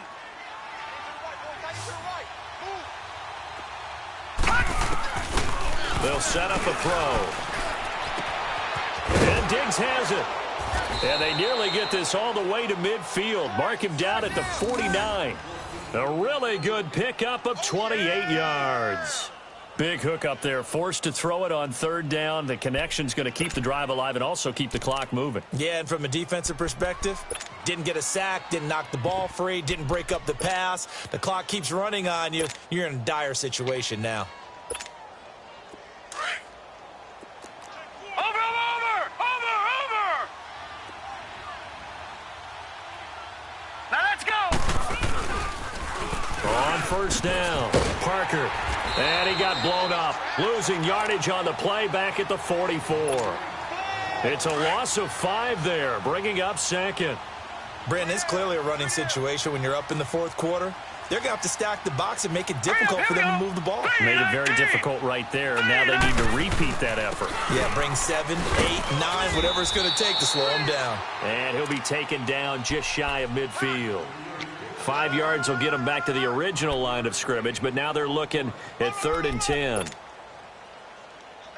They'll set up a throw. And Diggs has it. And they nearly get this all the way to midfield. Mark him down at the 49. A really good pickup of 28 yards. Big hook up there. Forced to throw it on 3rd down. The connection's going to keep the drive alive and also keep the clock moving. Yeah, and from a defensive perspective, didn't get a sack, didn't knock the ball free, didn't break up the pass. The clock keeps running on you. You're in a dire situation now. First down, Parker, and he got blown up, losing yardage on the play back at the 44. It's a loss of 5 there, bringing up 2nd. Brandon, it's clearly a running situation when you're up in the 4th quarter. They're going to have to stack the box and make it difficult for them to move the ball. Made it very difficult right there, and now they need to repeat that effort. Yeah, bring 7, 8, 9, whatever it's going to take to slow him down. And he'll be taken down just shy of midfield. 5 yards will get them back to the original line of scrimmage, but now they're looking at 3rd and 10. There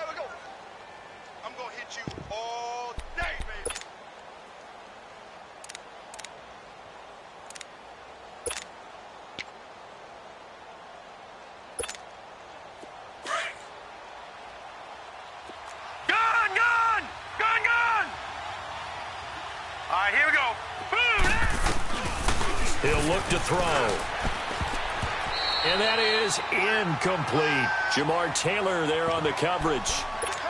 we go. I'm going to hit you all day, baby. Gun, gun! Gun, gun! All right, here we go. Boom! He'll look to throw. And that is incomplete. Jamar Taylor there on the coverage.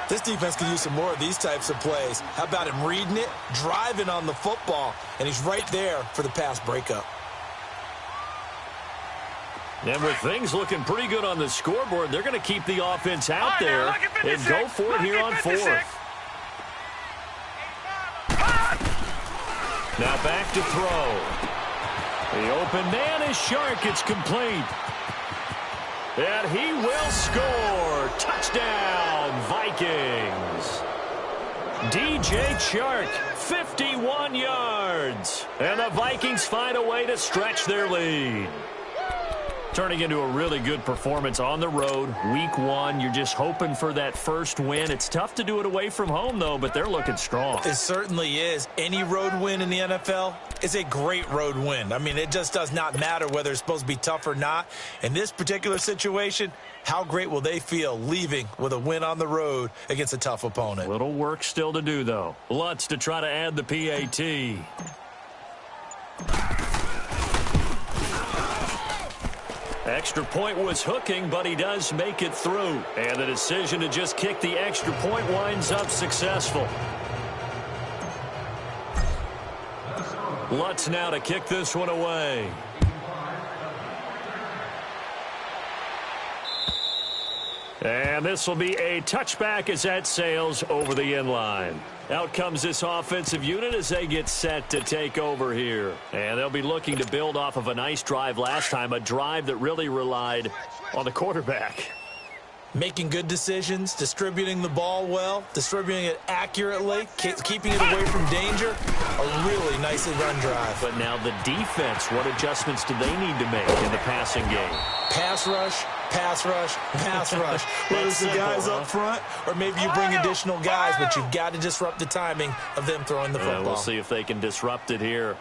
This defense could use some more of these types of plays. How about him reading it, driving on the football, and he's right there for the pass breakup. And with things looking pretty good on the scoreboard, they're going to keep the offense out there and go for it here on 4th. Now back to throw. The open man is Shark. It's complete. And he will score. Touchdown, Vikings. DJ Chark, 51 yards. And the Vikings find a way to stretch their lead. Turning into a really good performance on the road. Week 1, you're just hoping for that first win. It's tough to do it away from home, though, but they're looking strong. It certainly is. Any road win in the NFL is a great road win. I mean, it just does not matter whether it's supposed to be tough or not. In this particular situation, how great will they feel leaving with a win on the road against a tough opponent? Little work still to do, though. Lutz to try to add the PAT. Extra point was hooking, but he does make it through. And the decision to just kick the extra point winds up successful. Lutz now to kick this one away. And this will be a touchback as that sails over the end line. Out comes this offensive unit as they get set to take over here. And they'll be looking to build off of a nice drive last time, a drive that really relied on the quarterback. Making good decisions, distributing the ball well, distributing it accurately, keeping it away from danger. a really nicely run drive. But now the defense, what adjustments do they need to make in the passing game? Pass rush, pass rush, pass rush. Whether it's the guys up front or maybe you bring additional guys, but you've got to disrupt the timing of them throwing the football. We'll see if they can disrupt it here.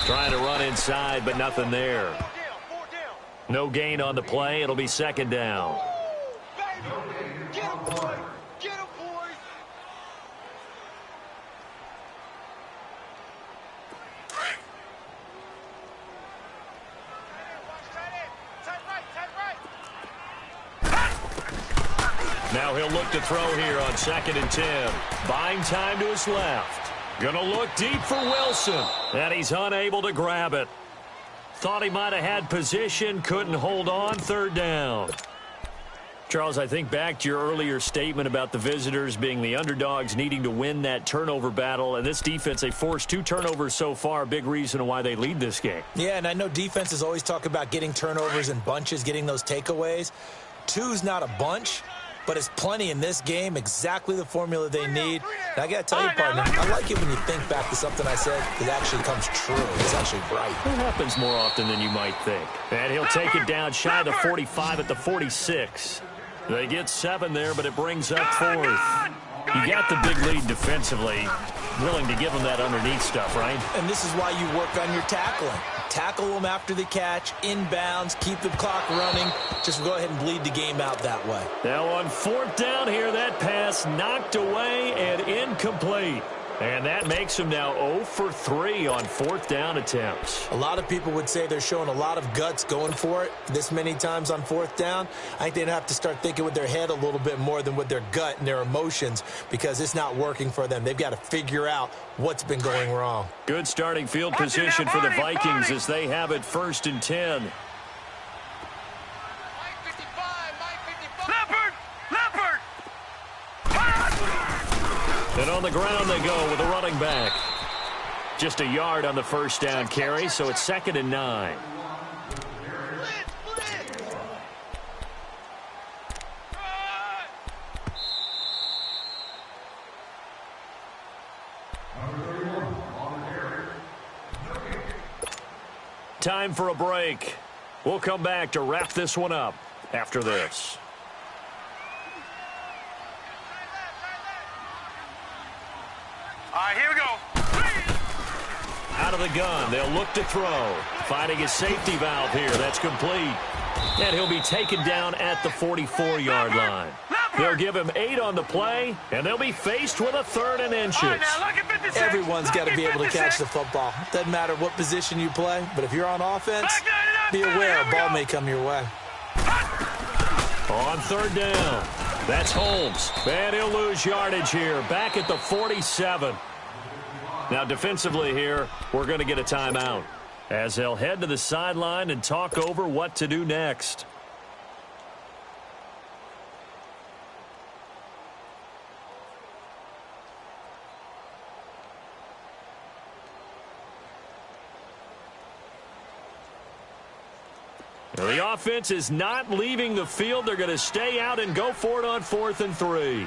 Trying to run inside, but nothing there. No gain on the play. It'll be second down. Get him, boy! Get him, boy! Now he'll look to throw here on 2nd and 10. Buying time to his left. Gonna look deep for Wilson. And he's unable to grab it. Thought he might have had position. Couldn't hold on. 3rd down. Charles, I think back to your earlier statement about the visitors being the underdogs needing to win that turnover battle. And this defense, they forced 2 turnovers so far. Big reason why they lead this game. Yeah, and I know defenses always talk about getting turnovers in bunches, getting those takeaways. 2's not a bunch, but it's plenty in this game, exactly the formula they need. And I got to tell you, partner, I like it when you think back to something I said that actually comes true. It's actually right. It happens more often than you might think. And he'll take it down shy of the 45 at the 46. They get 7 there, but it brings up 4th. You got the big lead defensively. Willing to give them that underneath stuff, right? And this is why you work on your tackling. Tackle them after the catch, inbounds, keep the clock running. Just go ahead and bleed the game out that way. Now on 4th down here, that pass knocked away and incomplete. And that makes him now 0 for 3 on 4th down attempts. A lot of people would say they're showing a lot of guts going for it this many times on 4th down. I think they'd have to start thinking with their head a little bit more than with their gut and their emotions because it's not working for them. They've got to figure out what's been going wrong. Good starting field position for the Vikings as they have it 1st and 10. And on the ground they go with a running back. Just a yard on the 1st down carry, so it's 2nd and 9. Time for a break. We'll come back to wrap this one up after this. All right, here we go. Out of the gun, they'll look to throw. Finding his safety valve here. That's complete. And he'll be taken down at the 44-yard line. They'll give him 8 on the play, and they'll be faced with a 3rd and inches. Everyone's got to be able to catch the football. Doesn't matter what position you play, but if you're on offense, be aware a ball may come your way. On 3rd down, that's Holmes. And he'll lose yardage here, back at the 47. Now defensively here, we're going to get a timeout as they'll head to the sideline and talk over what to do next. The offense is not leaving the field. They're going to stay out and go for it on 4th and 3.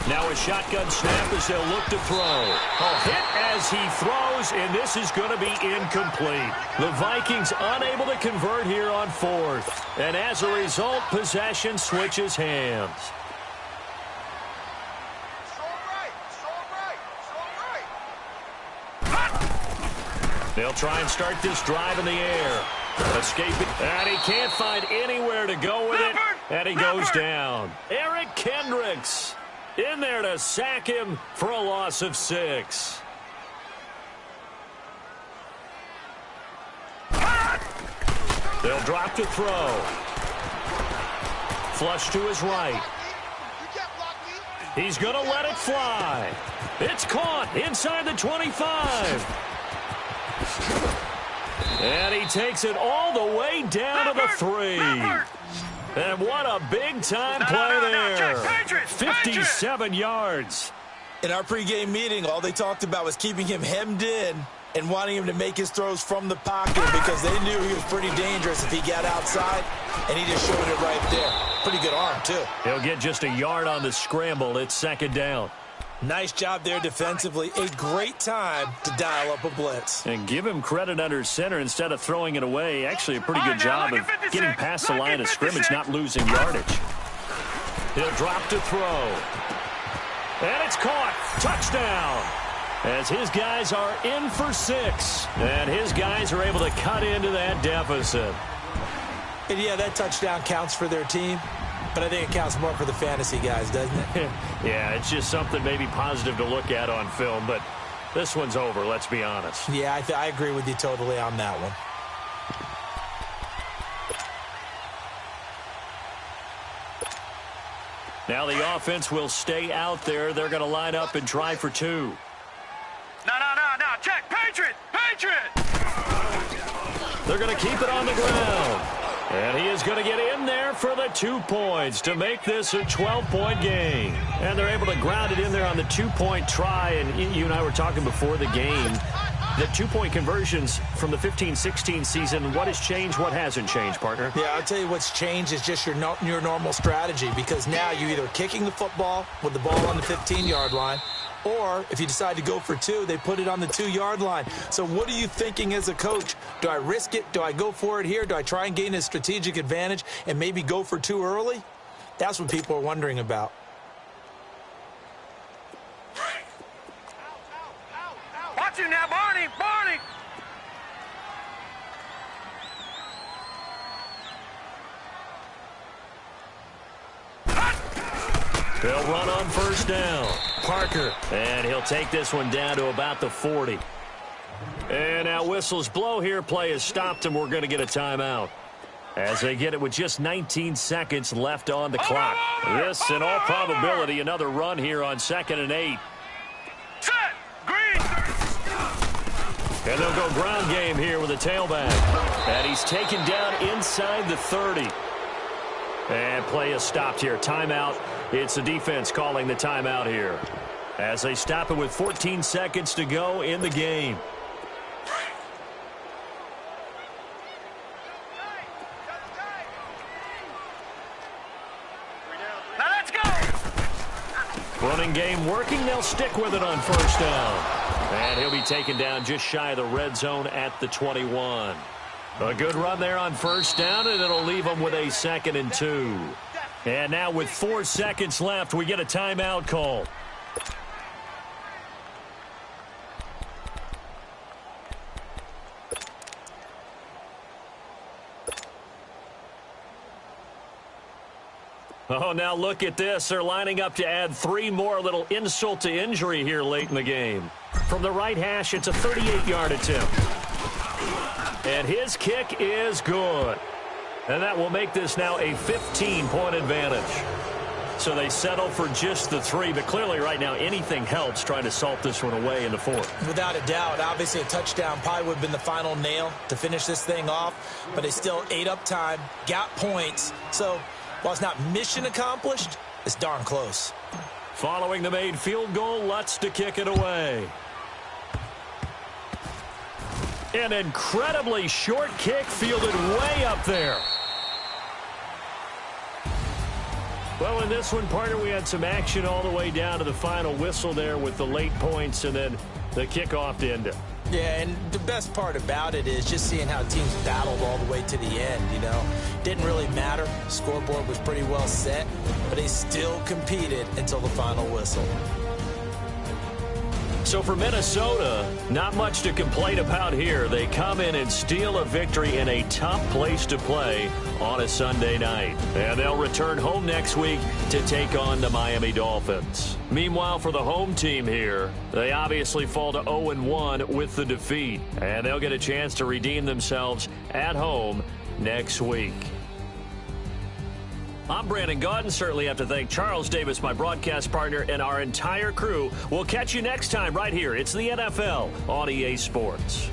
Now a shotgun snap as they'll look to throw. A hit as he throws, and this is going to be incomplete. The Vikings unable to convert here on 4th. And as a result, possession switches hands. They'll try and start this drive in the air. Escaping, and he can't find anywhere to go with it, and he goes down. Eric Kendricks in there to sack him for a loss of 6. They'll drop to throw. Flush to his right. He's going to let it fly. It's caught inside the 25. And he takes it all the way down to the 3. And what a big-time play there. 57 yards. In our pregame meeting, all they talked about was keeping him hemmed in and wanting him to make his throws from the pocket because they knew he was pretty dangerous if he got outside, and he just showed it right there. pretty good arm, too. He'll get just a yard on the scramble. It's second down. Nice job there defensively. A great time to dial up a blitz. And give him credit under center instead of throwing it away. Actually, a pretty good job of getting past the line of scrimmage, not losing yardage. He'll drop to throw. And it's caught. Touchdown. As his guys are in for 6. And his guys are able to cut into that deficit. And yeah, that touchdown counts for their team. But I think it counts more for the fantasy guys, doesn't it? Yeah, it's just something maybe positive to look at on film. But this one's over, let's be honest. Yeah, I agree with you totally on that one. Now the offense will stay out there. They're going to line up and try for 2. No. Check. Patriot. They're going to keep it on the ground. And he is going to get in there for the 2 points to make this a 12-point game. And they're able to ground it in there on the 2-point try. And you and I were talking before the game. The 2-point conversions from the 15-16 season, what has changed, what hasn't changed, partner? Yeah, I'll tell you what's changed is just your normal strategy, because now you're either kicking the football with the ball on the 15-yard line, or if you decide to go for 2, they put it on the 2-yard line. So what are you thinking as a coach? Do I risk it? Do I go for it here? Do I try and gain a strategic advantage and maybe go for 2 early? That's what people are wondering about. Watch him now, Barney. They'll run on first down. Parker. And he'll take this one down to about the 40. And now whistles blow here. Play is stopped, and we're going to get a timeout. As they get it with just 19 seconds left on the clock. This, in all probability, another run here on 2nd and 8. Set. Green. And they'll go ground game here with a tailback. And he's taken down inside the 30. And play is stopped here. Timeout. It's the defense calling the timeout here. As they stop it with 14 seconds to go in the game. Now let's go. Running game working. They'll stick with it on first down. And he'll be taken down just shy of the red zone at the 21. A good run there on first down, and it'll leave them with a 2nd and 2. And now with 4 seconds left, we get a timeout call. Oh, now look at this. They're lining up to add 3 more. Little insult to injury here late in the game. From the right hash, it's a 38-yard attempt. And his kick is good. And that will make this now a 15-point advantage. So they settle for just the 3, but clearly right now anything helps trying to salt this one away in the 4th. Without a doubt, obviously a touchdown probably would have been the final nail to finish this thing off, but they still ate up time, got points. So while it's not mission accomplished, it's darn close. Following the made field goal, Lutz to kick it away. An incredibly short kick fielded way up there. Well, in this one, partner, we had some action all the way down to the final whistle there with the late points and then the kickoff to end it. Yeah, and the best part about it is just seeing how teams battled all the way to the end, you know. Didn't really matter. Scoreboard was pretty well set, but they still competed until the final whistle. So for Minnesota, not much to complain about here. They come in and steal a victory in a tough place to play on a Sunday night. And they'll return home next week to take on the Miami Dolphins. Meanwhile, for the home team here, they obviously fall to 0-1 with the defeat. And they'll get a chance to redeem themselves at home next week. I'm Brandon Gaudin. Certainly have to thank Charles Davis, my broadcast partner, and our entire crew. We'll catch you next time right here. It's the NFL on EA Sports.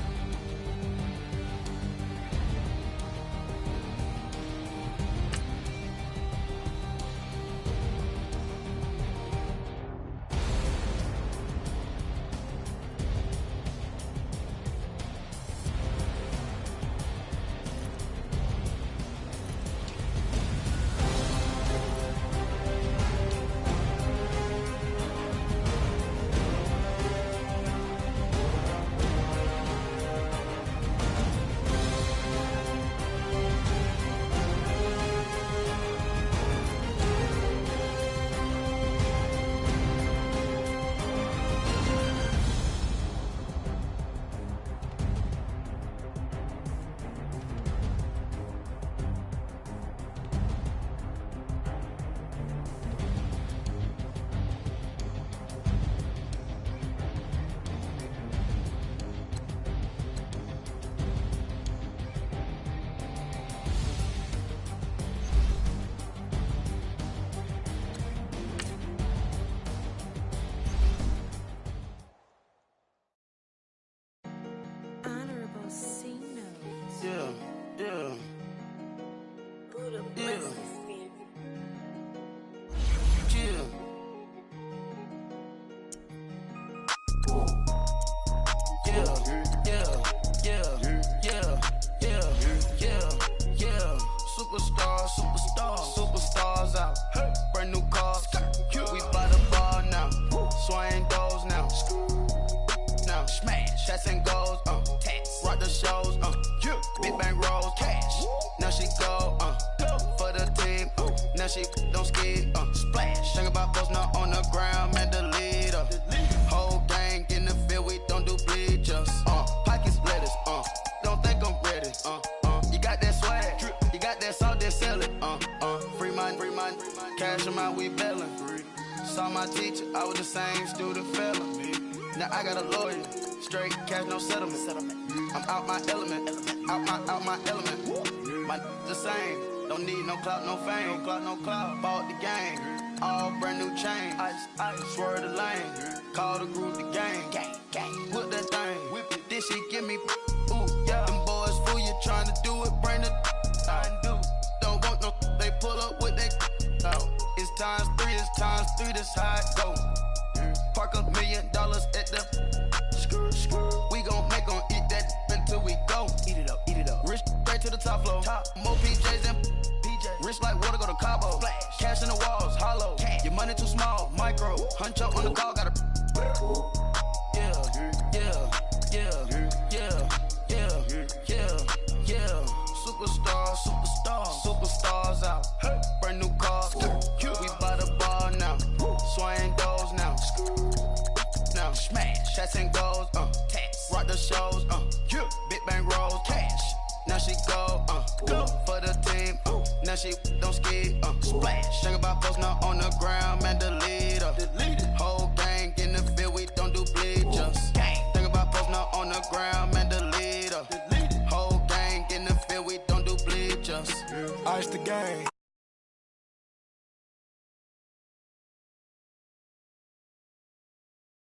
Superstars out. Brand new cars. We by the bar now. Swaying doors now. Now smash. Shots and goals. Rock the shows. Big bang rolls. Cash. Now she go. For the team. Now she don't ski. Splash. Think about posting up on the ground. Man, the leader. Whole gang in the field. We don't do bleachers. Pockets lettuce. Don't think I'm ready. You got that swag. You got that salt, that sell it. Free mind. Cash amount, we bailin'. Saw my teacher, I was the same student fella. Now I got a lawyer. Straight cash, no settlement. I'm out my element. Out my element. My the same. Don't need no clout, no fame. No clout. Bought the game. All brand new chain. Ice. Swerve the lane. Call the group the gang. Whip that thing. Whip it. This shit give me. Ooh, yeah. Them boys fool you trying to do it. Bring it. I do. Don't want no. They pull up with that. It's times 3. It's times 3. This how it go. Park $1 million at the. We gon' make 'em eat that until we go. Eat it up. Rich straight to the top floor. More PJs than PJ. Rich like water, go to Cabo. Splash. Cash in the walls, hollow. Cash. Your money too small, micro. Huncho on the call, gotta. Superstars out. Brand new cars. We by the bar now. Swaying doors now. Now smash. Shots and goals. Rock the shows. Big bang rolls. Cash. Now she go. For the team. Now she don't ski. Splash. Think about posting up on the ground. Man, the leader. Whole gang in the field. We don't do bleachers. Think about posting up on the ground. Man, the leader. Whole gang in the field. We don't do bleachers. Ice the game.